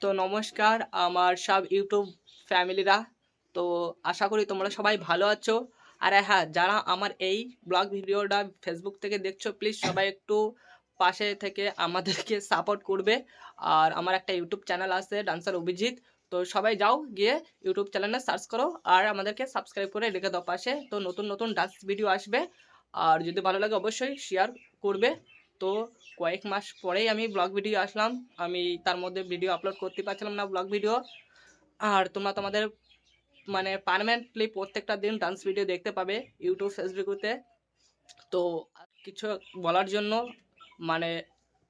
তো নমস্কার আমার সব ইউটিউব ফ্যামিলিরা। তো আশা করি তোমরা সবাই ভালো আছো। আর হ্যাঁ, যারা আমার এই ব্লগ ভিডিওটা ফেসবুক থেকে দেখছো, প্লিজ সবাই একটু পাশে থেকে আমাদেরকে সাপোর্ট করবে। আর আমার একটা ইউটিউব চ্যানেল আছে ডান্সার অভিজিৎ। তো সবাই যাও গিয়ে ইউটিউব চ্যানেলে সার্চ করো আর আমাদেরকে সাবস্ক্রাইব করে রেখে দাও পাশে। তো নতুন নতুন ডান্স ভিডিও আসবে। আর যদি ভালো লাগে অবশ্যই শেয়ার করবে। তো কয়েক মাস পরেই আমি ব্লগ ভিডিও আসলাম। আমি তার মধ্যে ভিডিও আপলোড করতে পারছিলাম না ব্লগ ভিডিও। আর তোমরা তোমাদের মানে পার্মানেন্টলি প্রত্যেকটা দিন ডান্স ভিডিও দেখতে পাবে ইউটিউব ফেসবুকেতে। তো কিছু বলার জন্য মানে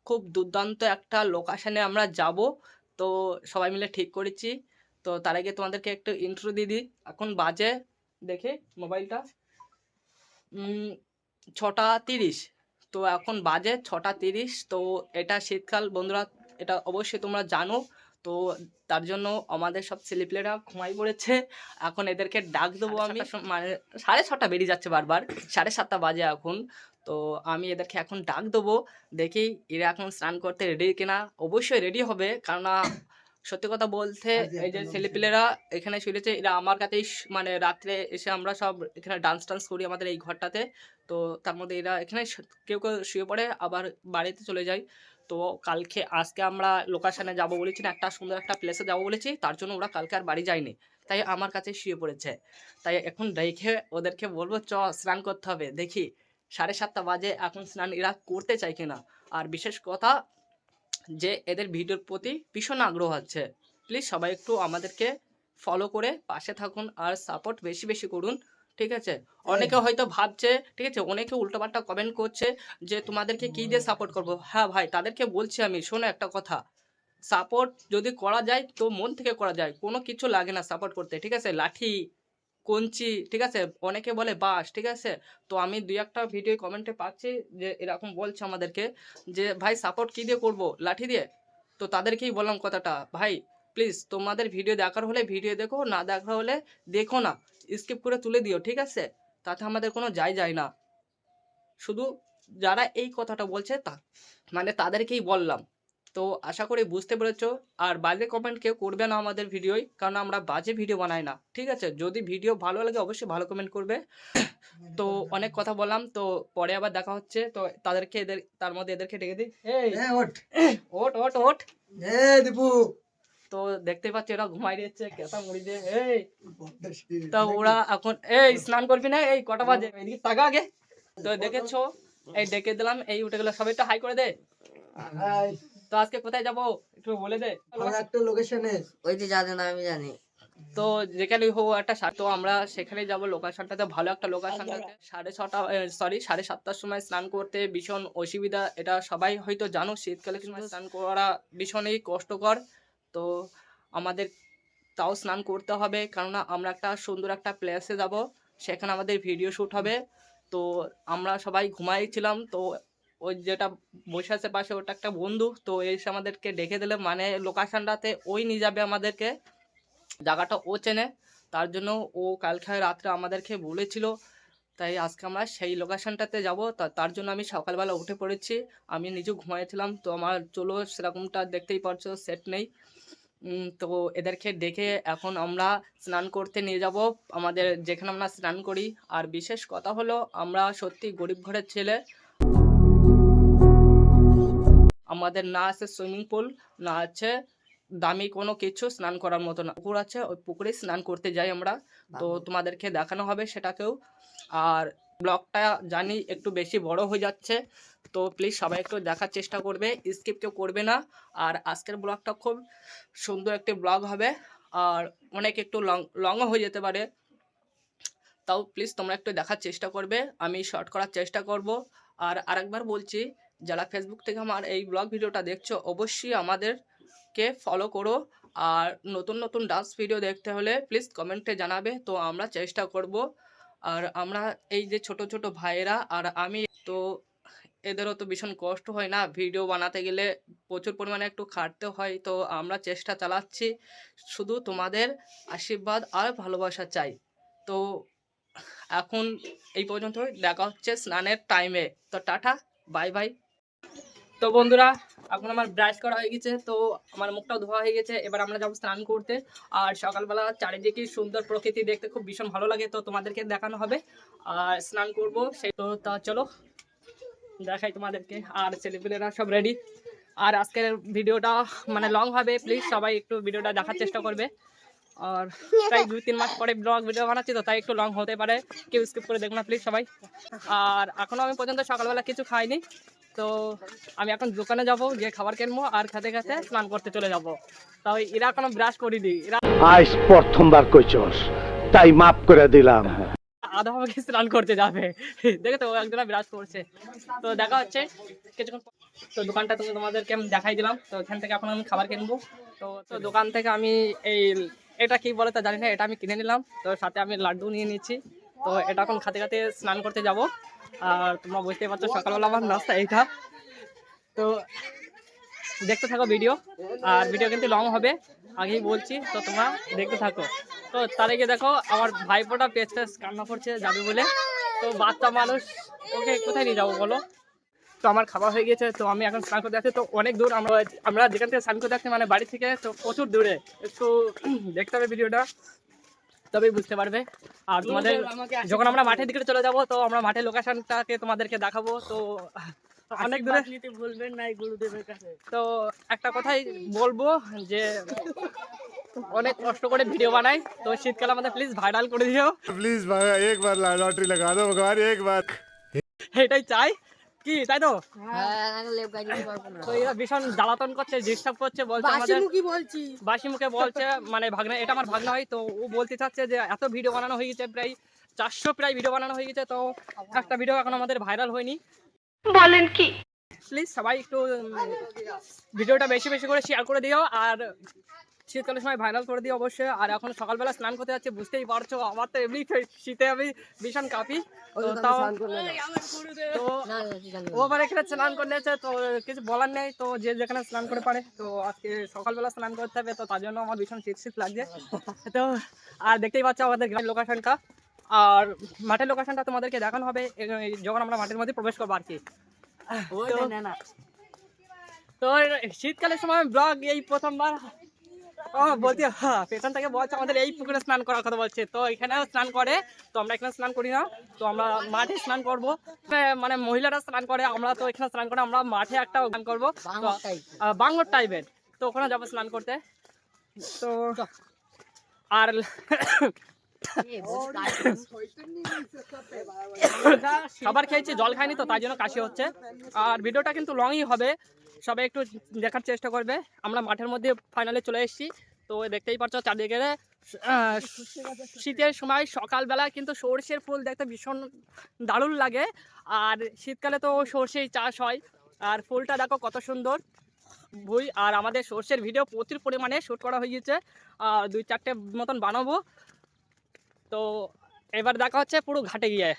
খুব দুর্দান্ত একটা লোকেশনে আমরা যাব। তো সবাই মিলে ঠিক করেছি। তো তার আগে তোমাদেরকে একটু ইন্ট্রো দিয়ে দিই। এখন বাজে দেখে মোবাইলটা 6টা 30। তো এখন বাজে 6টা 30। তো এটা শীতকাল বন্ধুরা, এটা অবশ্যই তোমরা জানো। তো তার জন্য আমাদের সব ছেলেপিলেরা ঘুমাই পড়েছে। এখন এদেরকে ডাক দেবো আমি, মানে 6:30 বেরিয়ে যাচ্ছে বারবার, 7:30 বাজে এখন। তো আমি এদেরকে এখন ডাক দেবো, দেখি এরা এখন স্নান করতে রেডি কিনা। অবশ্যই রেডি হবে, কেননা সত্যি কথা বলতে এই যে ছেলেপিলেরা এখানে শুয়েছে, এরা আমার কাছেই মানে রাত্রে এসে আমরা সব এখানে ডান্স টান্স করি আমাদের এই ঘরটাতে। তো তার মধ্যে এরা এখানে কেউ কেউ শুয়ে পড়ে আবার বাড়িতে চলে যায়। তো আজকে আমরা লোকেশনে যাব বলেছি না, একটা সুন্দর একটা প্লেসে যাব বলেছি, তার জন্য ওরা কালকে আর বাড়ি যায়নি, তাই আমার কাছে শুয়ে পড়েছে। তাই এখন রেখে ওদেরকে বলবো চ স্নান করতে হবে। দেখি 7:30 বাজে এখন স্নান এরা করতে চায় কিনা। আর বিশেষ কথা যে এদের ভিডিওর প্রতি ভীষণ আগ্রহ আছে। প্লিজ সবাই একটু আমাদেরকে ফলো করে পাশে থাকুন আর সাপোর্ট বেশি বেশি করুন, ঠিক আছে? অনেকে হয়তো ভাবছে, ঠিক আছে, অনেকে উল্টোপাল্টা কমেন্ট করছে যে তোমাদেরকে কী দিয়ে সাপোর্ট করবো। হ্যাঁ ভাই, তাদেরকে বলছি আমি, শোনো একটা কথা, সাপোর্ট যদি করা যায় তো মন থেকে করা যায়, কোনো কিছু লাগে না সাপোর্ট করতে, ঠিক আছে? লাঠি, কঞ্চি, ঠিক আছে, অনেকে বলে বাঁশ, ঠিক আছে? তো আমি দুই একটা ভিডিও কমেন্টে পাচ্ছি যে এরকম বলছে আমাদেরকে যে ভাই সাপোর্ট কী দিয়ে করবো, লাঠি দিয়ে। তো তাদেরকেই বললাম কথাটা, ভাই প্লিজ তোমাদের ভিডিও দেখার হলে ভিডিও দেখো, না দেখার হলে দেখো না, স্কিপ করে তুলে দিও, ঠিক আছে? তাতে আমাদের কোনো যায় না। শুধু যারা এই কথাটা বলছে মানে তাদেরকেই বললাম। তো আশা করি বুঝতে পেরেছো। আর বাজে কমেন্ট কেউ করবে না আমাদের ভিডিওয়, কারণ আমরা বাজে ভিডিও বানাই না, ঠিক আছে? যদি ভিডিও ভালো লাগে অবশ্যই ভালো কমেন্ট করবে। তো অনেক কথা বললাম, তো পরে আবার দেখা হচ্ছে। তো তাদেরকে তার মধ্যে এদেরকে ডেকে দিই, এই ওঠ ওঠ ওঠ ওঠ। দীপু, তো দেখতেই পাচ্ছি এরা ঘুমাই দিচ্ছে কেসা মুড়ি দিয়ে। এই তা ওরা এখন এই স্নান করবি না, এই কটা বাজে, এদিকে তাকা আগে। তো দেখেছো, এই ডেকে দিলাম, এই উঠে গেল, সবাই তো হাই করে দে। তো আজকে কোথায় যাব একটু বলে দে। একটা লোকেশনে ওই যে জানে না আমি জানি। তো যেখানে হোক একটা তো আমরা সেখানে যাব লোকেশনটাতে, ভালো একটা লোকেশনটাতে। 6:30 সরি 7:30টার সময় স্নান করতে ভীষণ অসুবিধা, এটা সবাই হয়তো জানো। শীতকালে সময় স্নান করা ভীষণই কষ্টকর। তো আমাদের তাও স্নান করতে হবে, কেননা আমরা একটা সুন্দর একটা প্লেসে যাব, সেখানে আমাদের ভিডিও শ্যুট হবে। তো আমরা সবাই ঘুমাইছিলাম। তো ওই যেটা বসে আছে পাশে, ওটা একটা বন্ধু, তো এসে আমাদেরকে ডেকে দিলে, মানে লোকেশনটাতে ওই নিয়ে যাবে আমাদেরকে, জায়গাটা ও চেনে। তার জন্য ও কালকে রাত্রে আমাদেরকে বলেছিল, তাই আজকে আমরা সেই লোকেশনটাতে যাব। তার জন্য আমি সকালবেলা উঠে পড়েছি। আমি নিজেও ঘুমাইছিলাম, তো আমার চলো সেরকমটা দেখতেই পারছো সেট নেই। তো এদেরকে ডেকে এখন আমরা স্নান করতে নিয়ে যাব আমাদের যেখানে আমরা স্নান করি। আর বিশেষ কথা হলো, আমরা সত্যি গরিব ঘরের ছেলে, আমাদের না আছে সুইমিং পুল, না আছে দামি কোনো কিছু স্নান করার মতো, না পুকুর আছে, ওই পুকুরে স্নান করতে যাই আমরা। তো তোমাদেরকে দেখানো হবে সেটাকেও। আর ব্লগটা জানি একটু বেশি বড় হয়ে যাচ্ছে, তো প্লিজ সবাই একটু দেখার চেষ্টা করবে, স্কিপ কেউ করবে না। আর আজকের ব্লগটা খুব সুন্দর একটি ব্লগ হবে, আর অনেক একটু লংও হয়ে যেতে পারে। তাও প্লিজ তোমরা একটু দেখার চেষ্টা করবে, আমি শর্ট করার চেষ্টা করব। আর আরেকবার বলছি, যারা ফেসবুক থেকে আমার এই ব্লগ ভিডিওটা দেখছো অবশ্যই আমাদেরকে ফলো করো। আর নতুন নতুন ডান্স ভিডিও দেখতে হলে প্লিজ কমেন্টে জানাবে, তো আমরা চেষ্টা করব। আর আমরা এই যে ছোট ছোট ভাইয়েরা আর আমি, তো এদেরও তো ভীষণ কষ্ট হয় না, ভিডিও বানাতে গেলে প্রচুর পরিমাণে একটু খাটতে হয়। তো আমরা চেষ্টা চালাচ্ছি, শুধু তোমাদের আশীর্বাদ আর ভালোবাসা চাই। তো এখন এই পর্যন্ত, দেখা হচ্ছে স্নানের টাইমে। তো টাটা, বাই বাই। তো বন্ধুরা এখন আমার ব্রাশ করা হয়ে গেছে, তো আমার মুখটাও ধোয়া হয়ে গেছে। এবার আমরা যাবো স্নান করতে। আর সকালবেলা চারিদিকে সুন্দর প্রকৃতি দেখতে খুব ভীষণ ভালো লাগে, তো তোমাদেরকে দেখানো হবে। আর স্নান করব সেই তো, তা চলো দেখাই তোমাদেরকে। আর ছেলেপেলেরা সব রেডি। আর আজকের ভিডিওটা মানে লং হবে, প্লিজ সবাই একটু ভিডিওটা দেখার চেষ্টা করবে। আর প্রায় 2-3 মাস পরে ব্লগ ভিডিও বানাচ্ছি, তো তাই একটু লং হতে পারে, কেউ স্কিপ করে দেখো না প্লিজ সবাই। আর এখনও আমি পর্যন্ত সকালবেলা কিছু খাইনি, তো আমি এখন দোকানে যাব, গিয়ে খাবার কিনবো আর খেতে খেতে স্নান করতে চলে যাব। তাও এরা এখনো ব্রাশ করিনি, এরা আজ প্রথমবার কইছস তাই মাফ করে দিলাম। আধা আমাকে স্নান করতে যাবে, দেখে তো একজনা ব্রাশ করছে। তো দেখা হচ্ছে কিছুক্ষণ পর। তো দোকানটা তোমাদেরকে আমি দেখাই দিলাম, তো এখান থেকে এখন আমি খাবার কিনবো। তো তো দোকান থেকে আমি এই এটা কি বলে তা জানি না, এটা আমি কিনে নিলাম। তো সাথে আমি লাড্ডু নিয়ে নিচ্ছি। তো এটা এখন খাতে খাতে স্নান করতে যাব। আর তোমরা বুঝতে পারছো সকালবেলা আমার নাস্তা এইটা। তো দেখতে থাকো ভিডিও, আর ভিডিও কিন্তু লং হবে আগেই বলছি, তো তোমরা দেখতে থাকো। তো তার আগে দেখো আমার ভাইপোটা পেজ কান্না করছে যাবে বলে। তো বাচ্চা মানুষ, ওকে কোথায় নিয়ে যাবো বলো। তো আমার খাবার হয়ে গেছে, তো আমি এখন স্নান করতে যাচ্ছি। তো অনেক দূর, আমরা যেখান থেকে স্নান করতে যাচ্ছি মানে বাড়ি থেকে তো প্রচুর দূরে। একটু দেখতে হবে ভিডিওটা, তবেই বুঝতে পারবে। আর তোমাদের যখন আমরা মাঠের দিকে চলে যাব, তো আমরা মাঠের লোকেশনটাকে তোমাদেরকে দেখাবো। তো অনেক দূরে ভুলবেন না গুরুদেবের কাছে। তো একটা কথাই বলবো যে অনেক কষ্ট করে ভিডিও বানাই, তো শীতকালে আমাদের প্লিজ ভাইরাল করে দিও प्लीज भाई एक बार लॉटरी लगा दो भगवान एक बार। এটাই চাই কি, তাই তো? তো এরা ভীষণ জ্বালাতন করছে, ডিস্টার্ব করছে, বলছে আমাদের বাসি মুখে বলছে মানে ভাগনা, এটা আমার ভাগনা হয়। তো ও বলতে চাচ্ছে যে এত ভিডিও বানানো হয়ে গেছে, প্রায় 400 প্রায় ভিডিও বানানো হয়ে গেছে, তো একটা ভিডিও এখন আমাদের ভাইরাল হয়নি। বলেন কি? প্লিজ সবাই একটু ভিডিওটা বেশি বেশি করে শেয়ার করে দিও, আর শীতকালের সময় ভাইরাল করে দিও অবশ্যই। আর এখন সকালবেলা স্নান করতে যাচ্ছে, বুঝতেই পারছো আমার তো এমনি শীতে আমি ভীষণ কাঁপি। তো ও আবার এখানে স্নান করে নিয়েছে, তো কিছু বলার নেই। তো যে যেখানে স্নান করে পারে, তো আজকে সকালবেলা স্নান করতে হবে, তো তার জন্য আমার ভীষণ শীত শীত লাগছে। তো আর দেখতেই পাচ্ছ আমাদের গ্রামের লোকেশনটা, আর মাঠের লোকেশনটা তোমাদেরকে দেখানো হবে যখন আমরা মাঠের মধ্যে প্রবেশ করবো আর কি। তো শীতকালের সময় ব্লগ এই প্রথমবার বলছি, হ্যাঁ পেছন থেকে বলছে আমাদের এই পুকুরে স্নান করার কথা বলছে। তো এখানেও স্নান করে, তো আমরা এখানে স্নান করি না, তো আমরা মাঠে স্নান করব। মানে মহিলারা স্নান করে, আমরা তো এখানে স্নান করে আমরা মাঠে একটা স্নান করবো বাংলোর টাইপের, তো ওখানে যাবো স্নান করতে। তো আর খাবার খেয়েছি, জল খাইনি, তো তাই জন্য কাশি হচ্ছে। আর ভিডিওটা কিন্তু লংই হবে, সবাই একটু দেখার চেষ্টা করবে। আমরা মাঠের মধ্যে ফাইনালে চলে এসেছি, তো দেখতেই পাচ্ছ চারদিকে শীতের সময় সকালবেলা কিন্তু সর্ষের ফুল দেখতে ভীষণ দারুণ লাগে। আর শীতকালে তো সর্ষেই চাষ হয়, আর ফুলটা দেখো কত সুন্দর ভুই। আর আমাদের সর্ষের ভিডিও প্রচুর পরিমাণে শ্যুট করা হয়ে গেছে, 2-4টে মতন বানাবো। তো এবার দেখা হচ্ছে পুরো ঘাটে গিয়ে।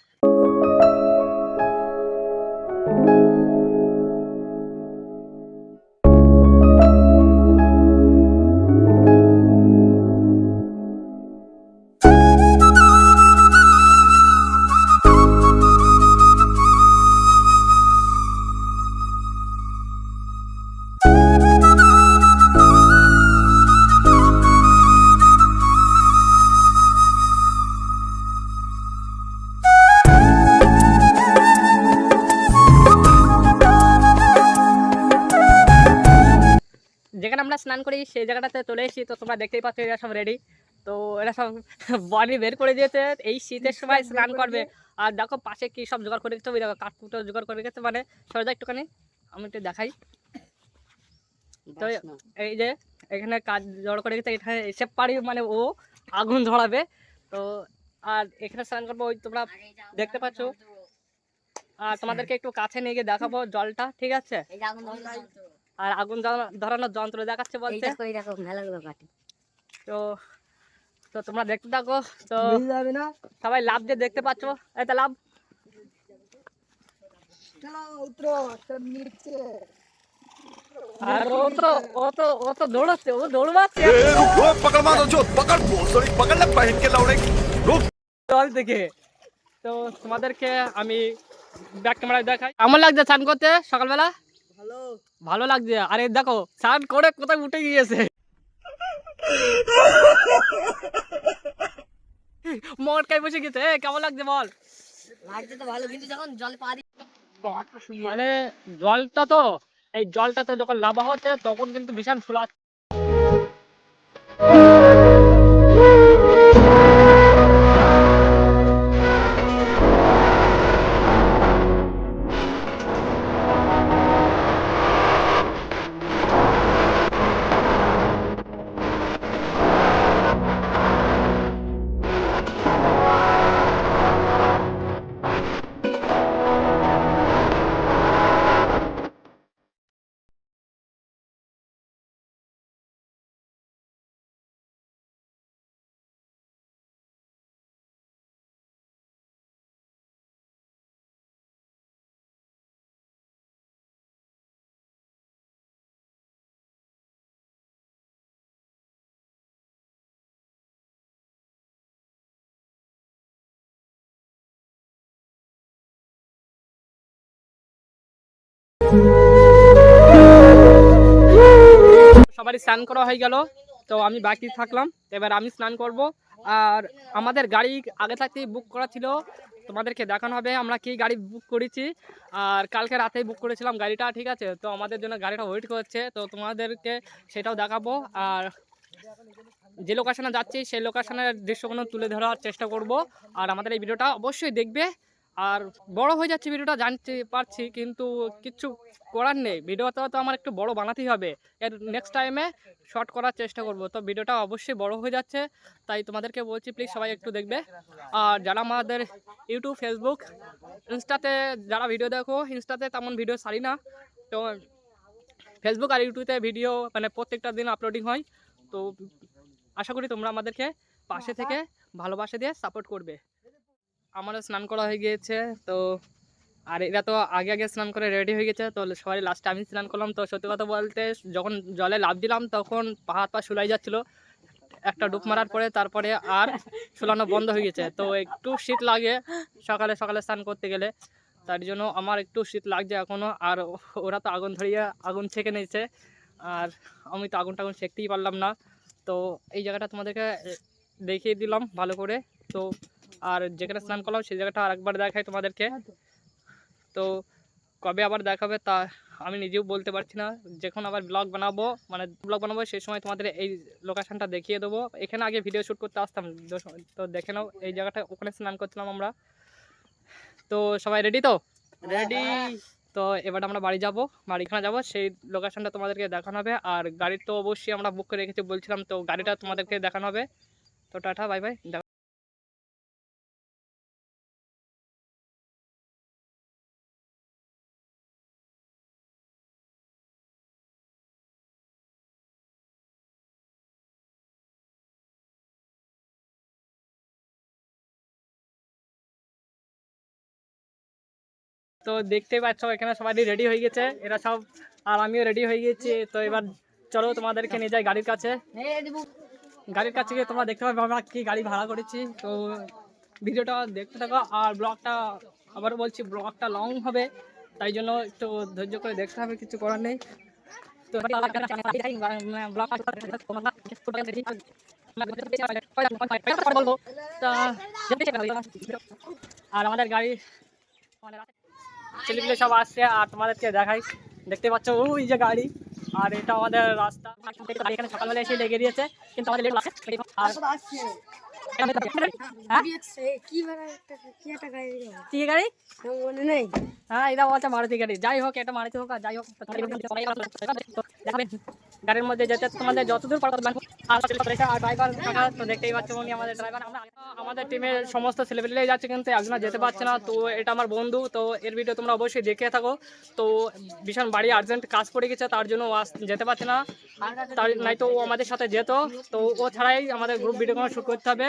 যেখানে আমরা স্নান করি সেই জায়গাটাতে চলে এসেছি, তো তোমরা দেখতেই পাচ্ছ এরা সব রেডি। তো এরা সব বডি বের করে দিয়েছে, এই শীতের সময় স্নান করবে। আর দেখো পাশে কি সব জোগাড় করে রেখেছে, ওই দেখো কাঠকুটো জোগাড় করে রেখেছে, মানে সরজা একটুখানি আমি একটু দেখাই। তো এই যে এখানে কাজ জোগাড় করে রেখেছে, এখানে এসে পারি মানে ও আগুন ধরাবে। তো আর এখানে স্নান করবো, ওই তোমরা দেখতে পাচ্ছ। আর তোমাদেরকে একটু কাছে নিয়ে গিয়ে দেখাবো জলটা, ঠিক আছে? আর আগুন ধরানোর যন্ত্র দেখাচ্ছে বলছে। তো তো তোমরা দেখতে থাকো। তো সবাই লাভ দিয়ে দেখতে পাচ্ছ, এটা লাভ। আর ও তো দৌড়াচ্ছে, ও দৌড়াচ্ছে জল থেকে। তো তোমাদেরকে আমি ব্যাক ক্যামেরায় দেখাই। কেমন লাগছে স্নান করতে সকালবেলা? ভালো লাগছে। আরে দেখো স্নান করে কোথায় উঠে গিয়েছে। মটকায় বসে গেছে। কেমন লাগছে বল? লাগছে তো ভালো, কিন্তু যখন জল পা দিই মানে জলটা তো, এই জলটাতে যখন লাভা হচ্ছে তখন কিন্তু ভীষণ ফুলা। সবারই স্নান করা হয়ে গেল, তো আমি বাকি থাকলাম। এবার আমি স্নান করব। আর আমাদের গাড়ি আগে থাকতেই বুক করা ছিল, তোমাদেরকে দেখানো হবে আমরা কি গাড়ি বুক করেছি। আর কালকে রাতেই বুক করেছিলাম গাড়িটা, ঠিক আছে। তো আমাদের জন্য গাড়িটা ওয়েট করছে, তো তোমাদেরকে সেটাও দেখাবো। আর যে লোকেশনে যাচ্ছি সেই লোকেশনের দৃশ্যগুলো তুলে ধরার চেষ্টা করব। আর আমাদের এই ভিডিওটা অবশ্যই দেখবে। আর বড় হয়ে যাচ্ছে ভিডিওটা জানতে পারছি, কিন্তু কিচ্ছু করার নেই, ভিডিওটা তো আমার একটু বড় বানাতেই হবে। এর নেক্সট টাইমে শর্ট করার চেষ্টা করব। তো ভিডিওটা অবশ্যই বড় হয়ে যাচ্ছে, তাই তোমাদেরকে বলছি প্লিজ সবাই একটু দেখবে। আর যারা আমাদের ইউটিউব, ফেসবুক, ইনস্টাতে যারা ভিডিও দেখো, ইনস্টাতে তেমন ভিডিও ছাড়ি না, তো ফেসবুক আর ইউটিউবে ভিডিও মানে প্রত্যেকটা দিন আপলোডিং হয়। তো আশা করি তোমরা আমাদেরকে পাশে থেকে ভালোবাসা দিয়ে সাপোর্ট করবে। আমারও স্নান করা হয়ে গিয়েছে, তো আর এরা তো আগে আগে স্নান করে রেডি হয়ে গেছে, তো সবাই লাস্টে আমি স্নান করলাম। তো সত্যি কথা বলতে যখন জলে লাফ দিলাম তখন হাত পা শুলাই যাচ্ছিল, একটা ডুব মারার পরে তারপরে আর শুলানো বন্ধ হয়ে গেছে। তো একটু শীত লাগে সকালে সকালে স্নান করতে গেলে, তার জন্য আমার একটু শীত লাগছে এখনও। আর ওরা তো আগুন ধরিয়ে আগুন ছেঁকে নিয়েছে, আর আমি তো আগুন টাগুন সেঁকতেই পারলাম না। তো এই জায়গাটা তোমাদেরকে দেখিয়ে দিলাম ভালো করে। তো আর যেখানে স্নান করলাম সেই জায়গাটা আরেকবার দেখাই তোমাদেরকে। তো কবে আবার দেখাবে তা আমি নিজেও বলতে পারছি না। যখন আবার ব্লগ বানাবো সেই সময় তোমাদের এই লোকেশনটা দেখিয়ে দেবো। এখানে আগে ভিডিও শ্যুট করতে আসতাম, তো দেখে নাও এই জায়গাটা, ওখানে স্নান করছিলাম আমরা। তো সবাই রেডি তো? রেডি। তো এবার আমরা বাড়িখানে যাবো, সেই লোকেশনটা তোমাদেরকে দেখানো হবে। আর গাড়ির তো অবশ্যই আমরা বুক করে রেখেছি বলছিলাম, তো গাড়িটা তোমাদেরকে দেখানো হবে। তো টাটা, বাই বাই। তো দেখতে পাচ্ছ এখানে সবাই রেডি হয়ে গেছে এরা সব, আর আমিও রেডি হয়ে গেছি। তো এবার চলো তোমাদেরকে নিয়ে যাই গাড়ির কাছে। গিয়ে তোমরা দেখতে পাবে আমরা কি গাড়ি ভাড়া করেছি। তো ভিডিওটা দেখতে থাকো, আর ব্লগটা আবারও বলছি ব্লগটা লং হবে, তাই জন্য একটু ধৈর্য করে দেখতে হবে, কিছু করার নেই। তো বলবো তা, আর আমাদের গাড়ি ছেলেগুলো সব আসছে, আর তোমাদেরকে দেখাই। দেখতে পাচ্ছ ওই যে গাড়ি, আর এটা আমাদের রাস্তা। এখানে সকালবেলা এসে লেগে দিয়েছে, কিন্তু আমাদের লেট লাগছে। কি গাড়ি? হ্যাঁ এটা বলছে মারুতি গাড়ি। যাই হোক, এটা মারুতি হোক আর যাই হোক, গাড়ির মধ্যে যেতে তোমাদের যতদূর পারো আর ড্রাইভার থাকা, তো দেখতেই পাচ্ছ উনি আমাদের ড্রাইভার। আমাদের টিমের সমস্ত ছেলেপেলেই যাচ্ছে, কিন্তু একজন যেতে পারছে না। তো এটা আমার বন্ধু, তো এর ভিডিও তোমরা অবশ্যই দেখে থাকো। তো ভীষণ বাড়ি আর্জেন্ট কাজ পড়ে গেছে, তার জন্য ও যেতে পারছে না। তার নাই তো ও আমাদের সাথে যেত, তো ও ছাড়াই আমাদের গ্রুপ ভিডিও কোনো শ্যুট করতে হবে,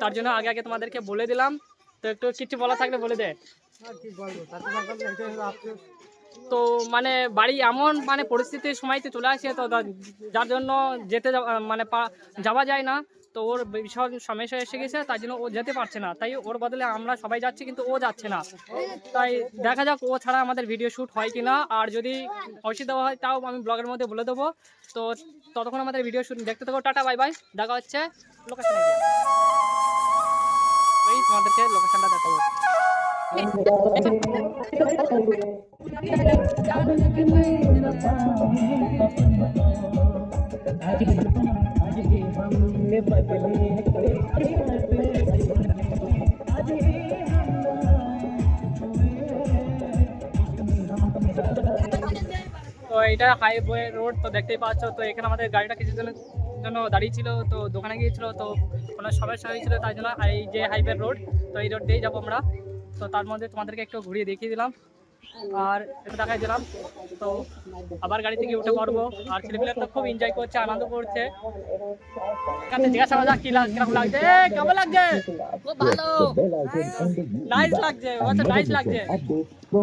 তার জন্য আগে আগে তোমাদেরকে বলে দিলাম। তো একটু কিছু বলা থাকলে বলে দে। তো মানে বাড়ি এমন পরিস্থিতির সময়তে চলে আসে, তো যার জন্য যেতে মানে যাওয়া যায় না। তো ওর ভীষণ সমস্যা এসে গেছে, তাই জন্য ও যেতে পারছে না, তাই ওর বদলে আমরা সবাই যাচ্ছি কিন্তু ও যাচ্ছে না। তাই দেখা যাক ও ছাড়া আমাদের ভিডিও শ্যুট হয় কি না, আর যদি অসুবিধা হয় তাও আমি ব্লগের মধ্যে বলে দেবো। তো ততক্ষণ আমাদের ভিডিও শ্যুট দেখতে থাকো। টাটা বাই বাই, দেখা হচ্ছে লোকেশনে গিয়ে। ওই তোমাদেরকে লোকেশনটা দেখাবো। তো এটা হাইওয়ে রোড, তো দেখতেই পাচ্ছ। তো এখানে আমাদের গাড়িটা কিছুদিনের জন্য দাঁড়িয়ে ছিল, তো দোকানে গিয়েছিল, তো কোনো সমস্যা হয়েছিল, তাই জন্য এই যে হাইওয়ে রোড, তো এই রোড দিয়েই যাবো আমরা। তো তার মধ্যে তোমাদেরকে একটু ঘুরিয়ে দেখিয়ে দিলাম আর একটু দেখাই দিলাম। তো আবার গাড়ি থেকে উঠে পড়বো, আর ছেলেপিলেরা তো খুব এনজয় করছে, আনন্দ করছে। এখানে জিজ্ঞাসা করা যাক কিরকম লাগছে, কেমন লাগছে? খুব ভালো। নাইস লাগছে, নাইস লাগছে।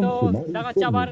তো দেখা হচ্ছে আবার।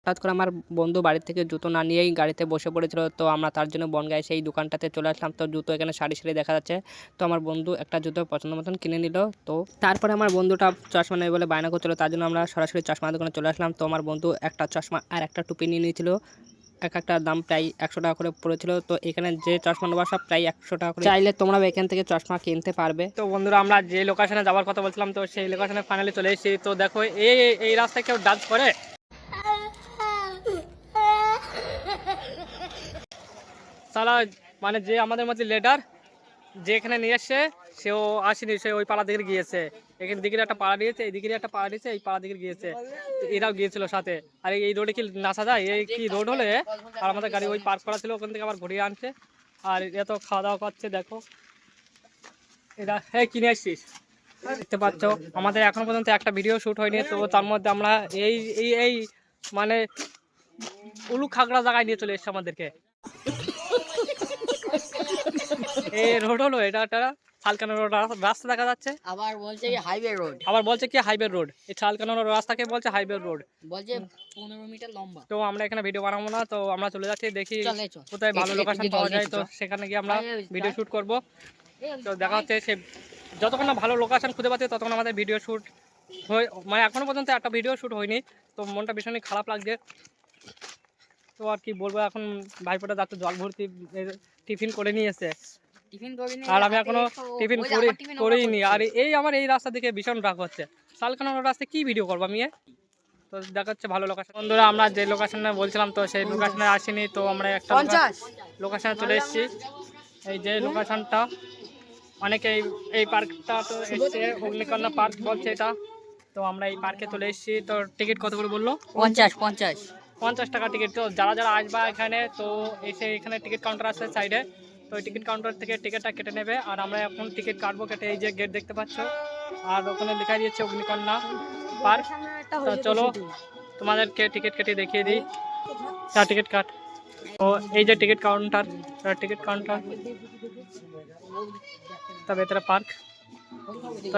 হঠাৎ করে আমার বন্ধু বাড়ি থেকে জুতো না নিয়েই গাড়িতে বসে পড়েছিল, তো আমরা তার জন্য বনগাঁয় সেই দোকানটাতে চলে আসলাম। তো জুতো এখানে সারি সারি দেখা যাচ্ছে, তো আমার বন্ধু একটা জুতো পছন্দ মতন কিনে নিল। তো তারপরে আমার বন্ধুটা চশমা নেই বলে বায়না করছিল, তার জন্য আমরা সরাসরি চশমা দোকানে চলে আসলাম। তো আমার বন্ধু একটা চশমা আর একটা টুপি নিয়ে নিয়েছিল, একটা দাম প্রায় 100 টাকা করে পড়েছিল। তো এখানে যে চশমা নেওয়া সব প্রায় 100 টাকা করে, চাইলে তোমরা এখান থেকে চশমা কিনতে পারবে। তো বন্ধুরা আমরা যে লোকেশনে যাওয়ার কথা বলছিলাম, তো সেই লোকেশনে ফাইনালি চলে এসেছি। তো দেখো এই রাস্তায় কেউ ডান্স করে, সালা মানে যে আমাদের মধ্যে লিডার যে এখানে নিয়ে এসছে, সেও আসেনি, সে ওই পাড়া দিকে গিয়েছে। এখানে দিকে একটা পাড়া দিয়েছে, এই দিকে একটা পাড়া দিয়েছে, এই পাড়া দিকে গিয়েছে, এরাও গিয়েছিল সাথে। আর এই রোডে কি নাচা যায়? এই কি রোড হলে? আর আমাদের গাড়ি ওই পার্ক করা ছিল, ওখান থেকে আবার ঘুরিয়ে আনছে। আর এত খাওয়া দাওয়া করছে, দেখো এটা। হ্যাঁ, কিনে আসছিস দেখতে পাচ্ছ। আমাদের এখন পর্যন্ত একটা ভিডিও শ্যুট হয়নি, তো তার মধ্যে আমরা এই এই এই মানে উলু খাগড়া জায়গায় নিয়ে চলে এসছে আমাদেরকে। এই রোড হলো এটা একটা শালকানা রোড রাস্তা দেখা যাচ্ছে, আবার বলছে কি হাইওয়ে রোড, আবার বলছে কি হাইওয়ে রোড। এই শালকানা রাস্তাকে বলছে হাইওয়ে রোড, বলছে 15 মিটার লম্বা। তো আমরা এখানে ভিডিও বানাবো না, তো আমরা চলে যাচ্ছি, দেখি চলে চল কোথায় ভালো লোকেশন পাওয়া যায়, তো সেখানে গিয়ে আমরা ভিডিও শ্যুট করব। তো দেখা হচ্ছে সে যতক্ষণ না ভালো লোকেশন খুঁজে পাচ্ছে ততক্ষণ আমাদের ভিডিও শ্যুট হয়। মানে এখনো পর্যন্ত একটা ভিডিও শ্যুট হয়নি, তো মনটা ভীষণই খারাপ লাগছে। তো আর কি বলবো, এখন ভাইফোঁটা যাচ্ছে জল ভর্তি টিফিন করে নিয়েছে, টিফিন করিনি, আর আমি এখনো টিফিন করিনি। আর এই আমার এই রাস্তা দিকে ভীষণ রাগ হচ্ছে, শালকানা রাস্তায় কি ভিডিও করবো আমি। তো দেখা যাচ্ছে ভালো লোকেশন। বন্ধুরা আমরা যে লোকেশনে বলছিলাম, তো সেই লোকেশনে আসিনি, তো আমরা একটা লোকেশনে চলে এসেছি। এই যে লোকেশনটা, অনেকে এই পার্কটা তো এসছে, অগ্নিকন্যা পার্ক বলছে এটা। তো আমরা এই পার্কে চলে এসেছি। তো টিকিট কত করে বললো? 50 টাকা টিকিট। তো যারা যারা আসবা এখানে, তো এসে এখানে টিকিট কাউন্টার আছে সাইডে, তো ওই টিকিট কাউন্টার থেকে টিকিটটা কেটে নেবে। আর আমরা এখন টিকিট কাটবো, কেটে এই যে গেট দেখতে পাচ্ছ, আর ওখানে লেখা দিয়েছে অগ্নিকন্যা পার্ক। তো চলো তোমাদেরকে টিকিট কেটে দেখিয়ে দিই। টিকিট কাট। তো এই যে টিকিট কাউন্টার, তা ভেতরে পার্ক। তো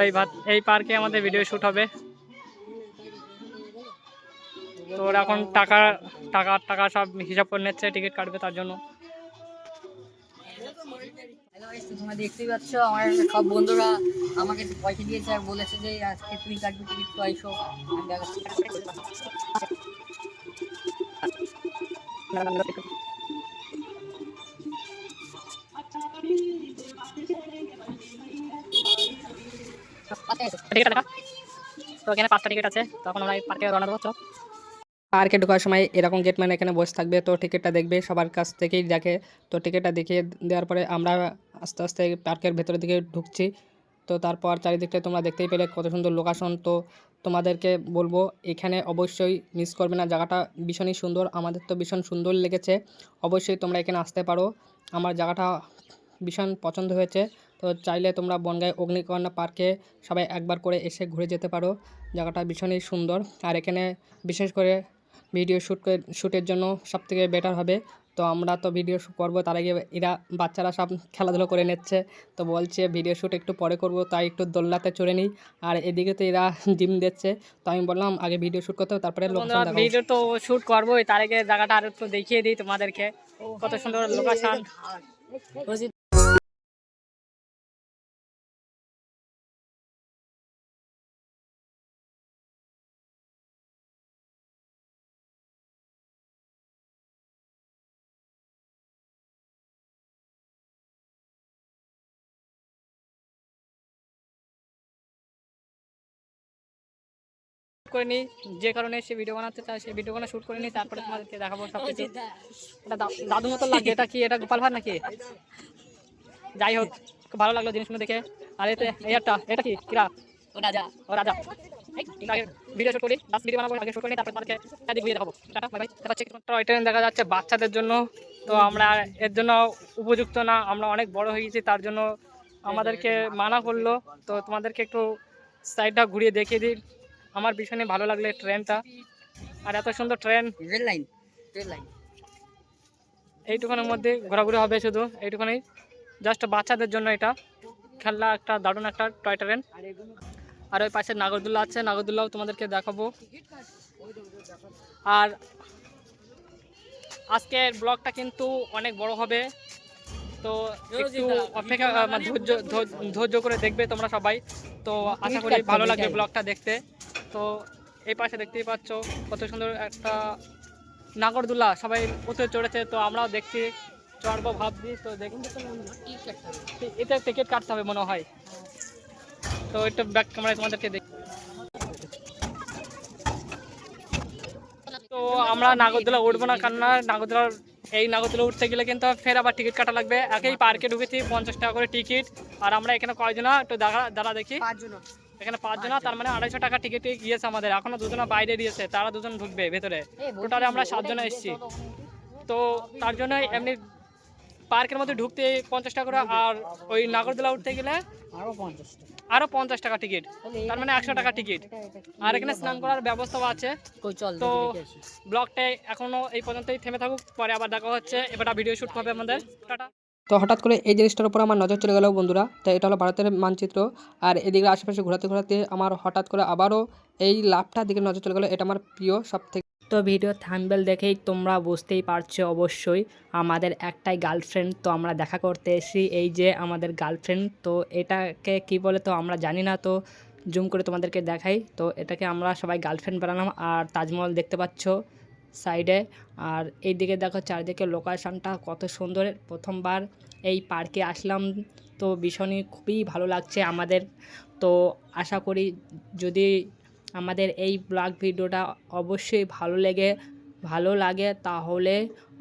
এই পার্কে আমাদের ভিডিও শ্যুট হবে। তো ওরা এখন টাকা সব হিসাব করে নিচ্ছে, টিকিট কাটবে তার জন্য। তোমরা দেখতেই পাচ্ছ আমার সব বন্ধুরা আমাকে পয়সা দিয়েছে আর বলেছে যে আজকে তুই কাটবি টিকিট, তো আইসো। টিকিট দেখা, তো এখানে 5টা টিকিট আছে। তখন আমরা এই পার্কে রওনা দেবো। পার্কে ঢোকার সময় এরকম গেটম্যান এখানে বসে থাকবে, তো টিকিটটা দেখবে, সবার কাছ থেকেই দেখে। তো টিকিটটা দেখিয়ে দেওয়ার পরে আমরা আস্তে আস্তে পার্কের ভেতরের দিকে ঢুকছি। তো তারপর চারিদিকটা তোমরা দেখতেই পেলে কত সুন্দর লোকেশন। তো তোমাদেরকে বলবো এখানে অবশ্যই মিস করবে না, জায়গাটা ভীষণই সুন্দর, আমাদের তো ভীষণ সুন্দর লেগেছে। অবশ্যই তোমরা এখানে আসতে পারো, আমার জায়গাটা ভীষণ পছন্দ হয়েছে। তো চাইলে তোমরা বনগাঁয় অগ্নিকন্যা পার্কে সবাই একবার করে এসে ঘুরে যেতে পারো, জায়গাটা ভীষণই সুন্দর। আর এখানে বিশেষ করে ভিডিও শ্যুটের জন্য সবথেকে বেটার হবে। তো আমরা তো ভিডিও শ্যুট করবো, তার আগে এরা বাচ্চারা সব খেলাধুলো করে নিচ্ছে। তো বলছে ভিডিও শ্যুট একটু পরে করব, তাই একটু দোলনাতে চড়ে নিই। আর এদিকে তো এরা জিম দিচ্ছে, তো আমি বললাম আগে ভিডিও শ্যুট করতে হবে, তারপরে লোকেশন দেখাবো। ভিডিও তো শ্যুট করবোই, তার আগে জায়গাটা আর একটু দেখিয়ে দিই তোমাদেরকে, কত সুন্দর লোকেশন। করে নিই, যে কারণে সে ভিডিও বানাতে চায় সেই ভিডিওগুলো শ্যুট করে নিই, তারপরে তোমাদেরকে দেখাবো সব কিছু। এটা দাদু মতো লাগছে, এটা কি, এটা গোপাল ভাঁড় নাকি? যাই হোক, খুব ভালো লাগলো জিনিসগুলো দেখে। আর এতে এটা কি কিরা? ও রাজা, ও রাজা। ভিডিও শ্যুট করি, লাস্ট ভিডিও বানাবো, আগে শ্যুট করি, তারপরে তোমাদেরকে এদিক ঘুরিয়ে দেখাবো। Tata, bye bye. Toy train দেখা যাচ্ছে বাচ্চাদের জন্য, তো আমরা এর জন্য উপযুক্ত না, আমরা অনেক বড় হয়ে গেছি, তার জন্য আমাদেরকে মানা করলো। তো তোমাদেরকে একটু সাইডটা ঘুরিয়ে দেখিয়ে দিই। আমার ভীষণই ভালো লাগলো ট্রেনটা, আর এত সুন্দর ট্রেন। রেল লাইন এইটুখানের মধ্যে ঘোরাঘুরি হবে, শুধু এইটুখানি, জাস্ট বাচ্চাদের জন্য এটা খেলনা, একটা দারুণ একটা টয় ট্রেন। আর ওই পাশে নাগরদোল্লা আছে, নাগরদোল্লাও তোমাদেরকে দেখাবো। আর আজকের ব্লগটা কিন্তু অনেক বড় হবে, তো একটু অপেক্ষা ধৈর্য করে দেখবে তোমরা সবাই। তো আশা করি ভালো লাগবে ব্লগটা দেখতে। তো এই পাশে দেখতেই পাচ্ছ কত সুন্দর একটা নাগরদোল্লা, সবাই ওতে চড়েছে, তো আমরাও দেখছি, চড়বো ভাবছি। তো দেখুন, এটা টিকিট কাটতে হবে মনে হয়। তো একটু ব্যাক ক্যামেরায় তোমাদেরকে দেখি। তো আমরা নাগরদোলা উঠবো না, কারণ নাগরদোলা উঠতে গেলে কিন্তু ফের আবার টিকিট কাটা লাগবে। একই পার্কে ঢুকেছি, 50 টাকা করে টিকিট। আর আমরা এখানে কয়জনা একটু দাঁড়া দেখি, এখানে 5 জনা, তার মানে 250 টাকা টিকিট গিয়েছে আমাদের। এখনো 2 জনা বাইরে দিয়েছে, তারা 2 জন ঢুকবে ভেতরে, টোটালে আমরা 7 জনা এসেছি। তো তার জন্য এমনি পার্কের মধ্যে ঢুকতে 50 টাকা করে, আর ওই নাগরদোলা উঠতে গেলে আরো 50 টাকা টিকিট, তার মানে 100 টাকা টিকিট। আর এখানে স্নান করার ব্যবস্থাও আছে। তো ব্লগটা এখনো এই পর্যন্তই থেমে থাকুক, পরে আবার দেখা হচ্ছে, এবার ভিডিও শুট হবে আমাদের। টাটা। তো হঠাৎ করে এই জিনিসটার উপর আমার নজর চলে গেল বন্ধুরা। তো এটা হলো ভারতের মানচিত্র, আর এদিকে আশেপাশে ঘোরাতে ঘোরাতে আমার হঠাৎ করে আবারও এই লাভটার দিকে নজর চলে গেল। এটা আমার প্রিয় সবথেকে। তো ভিডিও থাম্বনেল দেখেই তোমরা বুঝতেই পারছো অবশ্যই আমাদের একটাই গার্লফ্রেন্ড। তো আমরা দেখা করতে এসেছি, এই যে আমাদের গার্লফ্রেন্ড। তো এটাকে কি বলে তো আমরা জানি না, তো জুম করে তোমাদেরকে দেখাই। তো এটাকে আমরা সবাই গার্লফ্রেন্ড বানালাম। আর তাজমহল দেখতে পাচ্ছ সাইডে, আর এইদিকে দেখো চারিদিকে লোকেশনটা কত সুন্দর। প্রথমবার এই পার্কে আসলাম, তো ভীষণই খুবই ভালো লাগছে আমাদের। তো আশা করি যদি আমাদের এই ব্লগ ভিডিওটা অবশ্যই ভালো লাগে তাহলে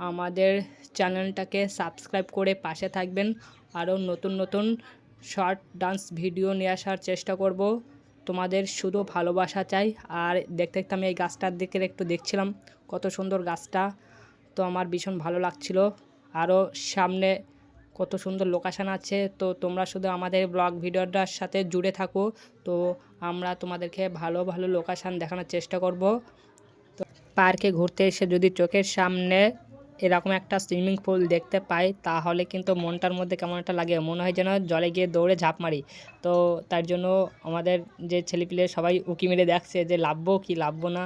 আমাদের চ্যানেলটাকে সাবস্ক্রাইব করে পাশে থাকবেন। আরও নতুন নতুন শর্ট ডান্স ভিডিও নিয়ে আসার চেষ্টা করব। তোমাদের শুধু ভালোবাসা চাই। আর দেখতে দেখতে আমি এই গাছটার দিকে একটু দেখছিলাম, কত সুন্দর গাছটা, তো আমার ভীষণ ভালো লাগছিল। আরও সামনে কত সুন্দর লোকেশান আছে। তো তোমরা শুধু আমাদের ব্লগ ভিডিওটার সাথে জুড়ে থাকো, তো আমরা তোমাদেরকে ভালো ভালো লোকেশান দেখানোর চেষ্টা করব। তো পার্কে ঘুরতে এসে যদি চোখের সামনে এরকম একটা সুইমিং পুল দেখতে পাই, তাহলে কিন্তু মনটার মধ্যে কেমন একটা লাগে, মনে হয় যেন জলে গিয়ে দৌড়ে ঝাঁপ মারি। তো তার জন্য আমাদের যে ছেলেপিলে সবাই উকি মেরে দেখছে যে লাভবো কি লাভবো না।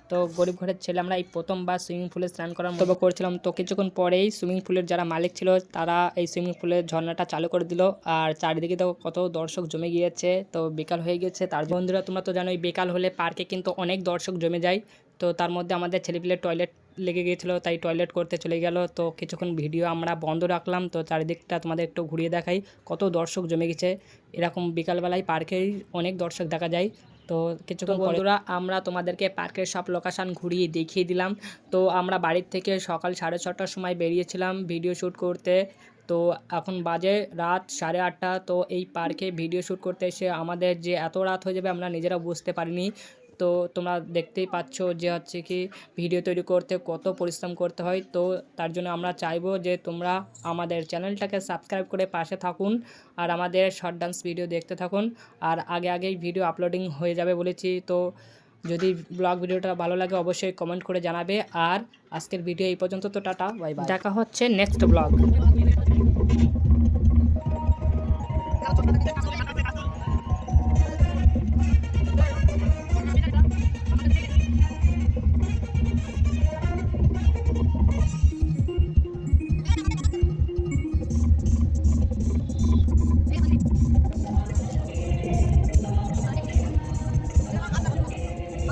তো গরিব ঘরের ছেলে আমরা এই প্রথমবার সুইমিং পুলে স্নান করার মতো করছিলাম। তো কিছুক্ষণ পরেই সুইমিং পুলের যারা মালিক ছিল তারা এই সুইমিং পুলের ঝর্ণাটা চালু করে দিল। আর চারিদিকে তো কত দর্শক জমে গিয়েছে, তো বিকাল হয়ে গেছে। তার বন্ধুরা তোমরা তো জানোই বিকাল হলে পার্কে কিন্তু অনেক দর্শক জমে যায়। তো তার মধ্যে আমাদের ছেলেপিলের টয়লেট লেগে গিয়েছিলো, তাই টয়লেট করতে চলে গেল। তো কিছুক্ষণ ভিডিও আমরা বন্ধ রাখলাম। তো চারিদিকটা তোমাদের একটু ঘুরিয়ে দেখাই, কত দর্শক জমে গেছে। এরকম বিকালবেলায় পার্কেই অনেক দর্শক দেখা যায়। তো কিছুক্ষণ বন্ধুরা আমরা তোমাদেরকে পার্কের সব লোকেশান ঘুরিয়ে দেখিয়ে দিলাম। তো আমরা বাড়ির থেকে সকাল 6:30টার সময় বেরিয়েছিলাম ভিডিও শ্যুট করতে। তো এখন বাজে রাত 8:30। তো এই পার্কে ভিডিও শ্যুট করতে এসে আমাদের যে এত রাত হয়ে যাবে আমরা নিজেরা বুঝতে পারিনি। তো তোমরা দেখতেই পাচ্ছ যে হচ্ছে কি ভিডিও তৈরি করতে কত পরিশ্রম করতে হয়। তো তার জন্য আমরা চাইবো যে তোমরা আমাদের চ্যানেলটাকে সাবস্ক্রাইব করে পাশে থাকুন আর আমাদের শর্ট ডান্স ভিডিও দেখতে থাকুন। আর আগেই ভিডিও আপলোডিং হয়ে যাবে বলেছি। তো যদি ব্লগ ভিডিওটা ভালো লাগে অবশ্যই কমেন্ট করে জানাবে। আর আজকের ভিডিও এই পর্যন্ত। তো টাটা, বাই বাই, দেখা হচ্ছে নেক্সট ব্লগ।